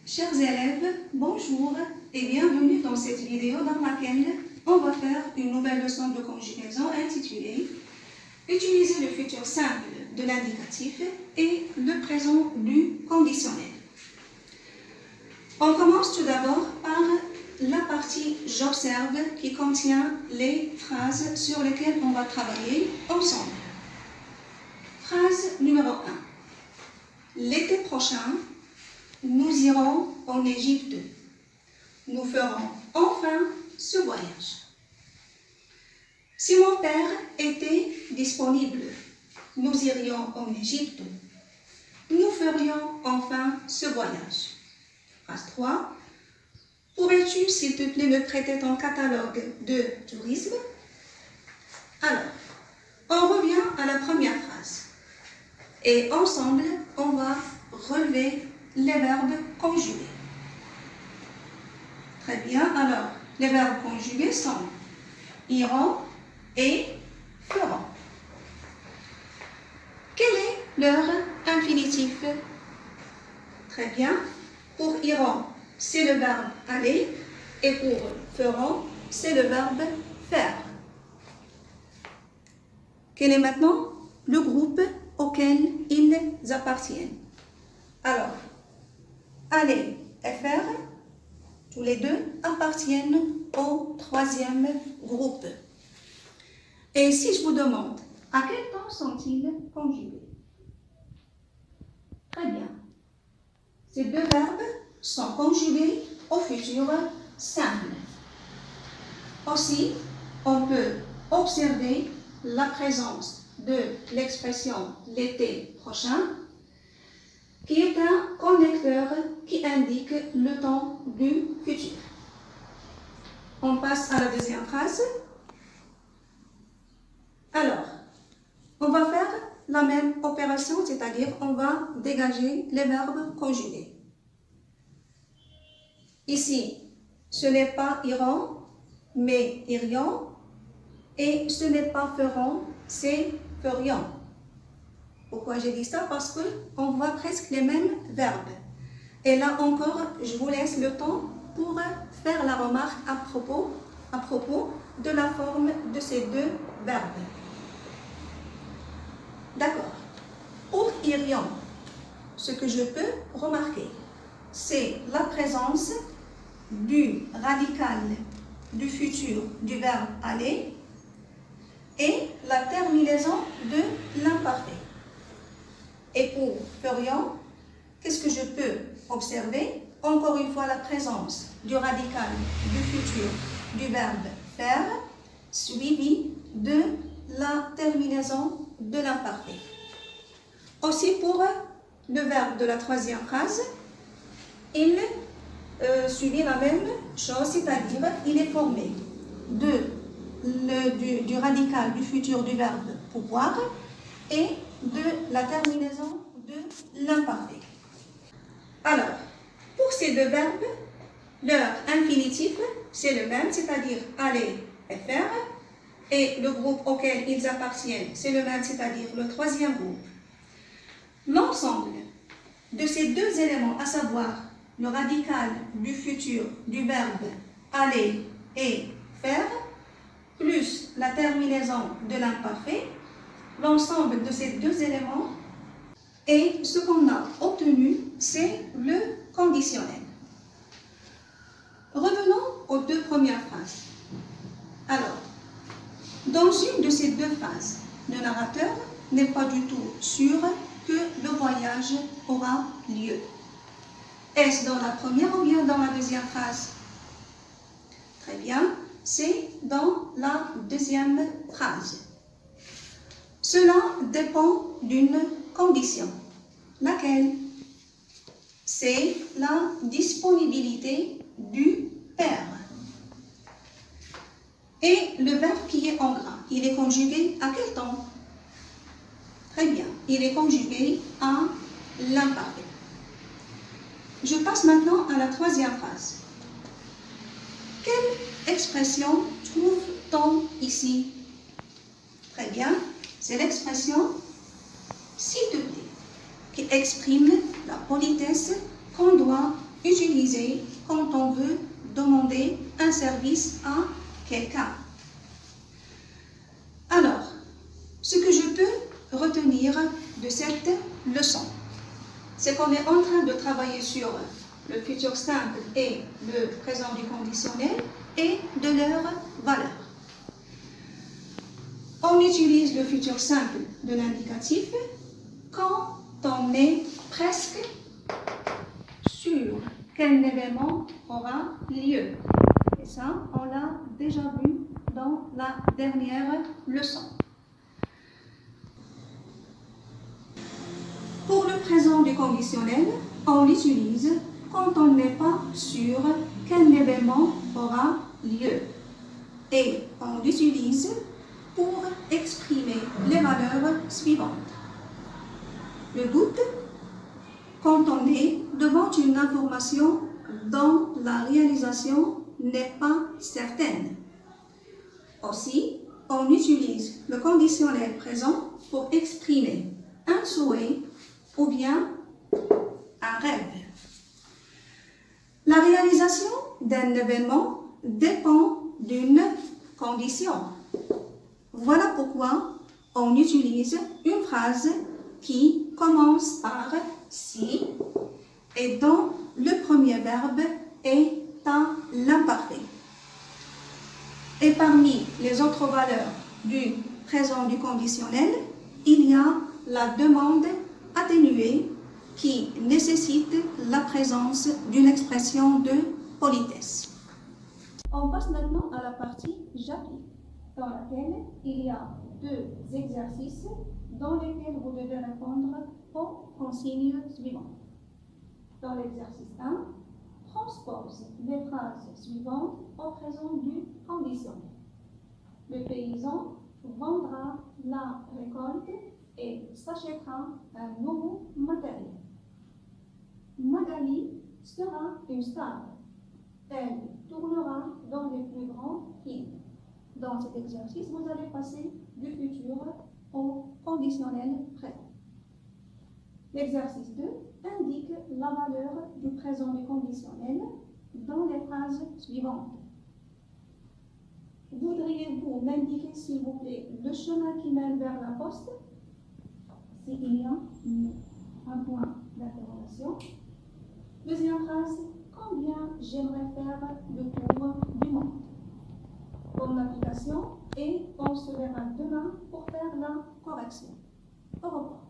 Chers élèves, bonjour et bienvenue dans cette vidéo dans laquelle on va faire une nouvelle leçon de conjugaison intitulée « Utiliser le futur simple de l'indicatif et le présent du conditionnel ». On commence tout d'abord par la partie « J'observe » qui contient les phrases sur lesquelles on va travailler ensemble. Phrase numéro 1. L'été prochain, nous irons en Égypte. Nous ferons enfin ce voyage. Si mon père était disponible, nous irions en Égypte. Nous ferions enfin ce voyage. Phrase 3. Pourrais-tu, s'il te plaît, me prêter ton catalogue de tourisme? Alors, on revient à la première phrase. Et ensemble, on va relever les verbes conjugués. Très bien, alors, les verbes conjugués sont iront et feront. Quel est leur infinitif? Très bien, pour iront, c'est le verbe aller et pour feront, c'est le verbe faire. Quel est maintenant le groupe auquel ils appartiennent? Alors, aller et faire, tous les deux appartiennent au troisième groupe. Et si je vous demande, à quel temps sont-ils conjugués? Très bien. Ces deux verbes sont conjugués au futur simple. Aussi, on peut observer la présence de l'expression l'été prochain, qui est un connecteur qui indique le temps du futur. On passe à la deuxième phrase. Alors, on va faire la même opération, c'est-à-dire on va dégager les verbes conjugués. Ici, ce n'est pas iront, mais irions, et ce n'est pas feront, c'est ferions. Pourquoi j'ai dit ça? Parce qu'on voit presque les mêmes verbes. Et là encore, je vous laisse le temps pour faire la remarque à propos de la forme de ces deux verbes. D'accord. Pour irions, ce que je peux remarquer, c'est la présence du radical du futur du verbe aller et la terminaison de l'imparfait. Et pour ferions, qu'est-ce que je peux observer? Encore une fois, la présence du radical du futur du verbe faire, suivi de la terminaison de l'imparfait. Aussi pour le verbe de la troisième phrase, il suivit la même chose, c'est-à-dire il est formé du radical du futur du verbe pouvoir et de la terminaison de l'imparfait. Alors, pour ces deux verbes, leur infinitif, c'est le même, c'est-à-dire aller et faire, et le groupe auquel ils appartiennent, c'est le même, c'est-à-dire le troisième groupe. L'ensemble de ces deux éléments, à savoir le radical du futur du verbe aller et faire, plus la terminaison de l'imparfait, l'ensemble de ces deux éléments et ce qu'on a obtenu, c'est le conditionnel. Revenons aux deux premières phrases. Alors, dans une de ces deux phrases, le narrateur n'est pas du tout sûr que le voyage aura lieu. Est-ce dans la première ou bien dans la deuxième phrase? Très bien, c'est dans la deuxième phrase. Cela dépend d'une condition. Laquelle? C'est la disponibilité du père. Et le verbe qui est en gras, il est conjugué à quel temps? Très bien, il est conjugué à l'imparfait. Je passe maintenant à la troisième phrase. Quelle expression trouve-t-on ici? Très bien, c'est l'expression « s'il te plaît » qui exprime la politesse qu'on doit utilisé quand on veut demander un service à quelqu'un. Alors, ce que je peux retenir de cette leçon, c'est qu'on est en train de travailler sur le futur simple et le présent du conditionnel et de leurs valeurs. On utilise le futur simple de l'indicatif quand on est presque sûr qu'un événement aura lieu. Et ça, on l'a déjà vu dans la dernière leçon. Pour le présent du conditionnel, on l'utilise quand on n'est pas sûr qu'un événement aura lieu. Et on l'utilise pour exprimer les valeurs suivantes. Le doute, quand on est devant une information dont la réalisation n'est pas certaine. Aussi, on utilise le conditionnel présent pour exprimer un souhait ou bien un rêve. La réalisation d'un événement dépend d'une condition. Voilà pourquoi on utilise une phrase qui commence par si et dont le premier verbe est à l'imparfait. Et parmi les autres valeurs du présent du conditionnel, il y a la demande atténuée qui nécessite la présence d'une expression de politesse. On passe maintenant à la partie j'applique, dans laquelle il y a 2 exercices dans lesquels vous devez répondre aux consignes suivantes. Dans l'exercice 1, transpose les phrases suivantes au présent du conditionnel. Le paysan vendra la récolte et s'achètera un nouveau matériel. Magali sera une star. Elle tournera dans les plus grands films. Dans cet exercice, vous allez passer du futur au conditionnel présent. L'exercice 2 indique la valeur du présent du conditionnel dans les phrases suivantes. Voudriez-vous m'indiquer, s'il vous plaît, le chemin qui mène vers la poste? S'il y a un point d'interrogation. Deuxième phrase, combien j'aimerais faire le tour du monde? Bonne application et on se verra demain pour faire la correction. Au revoir.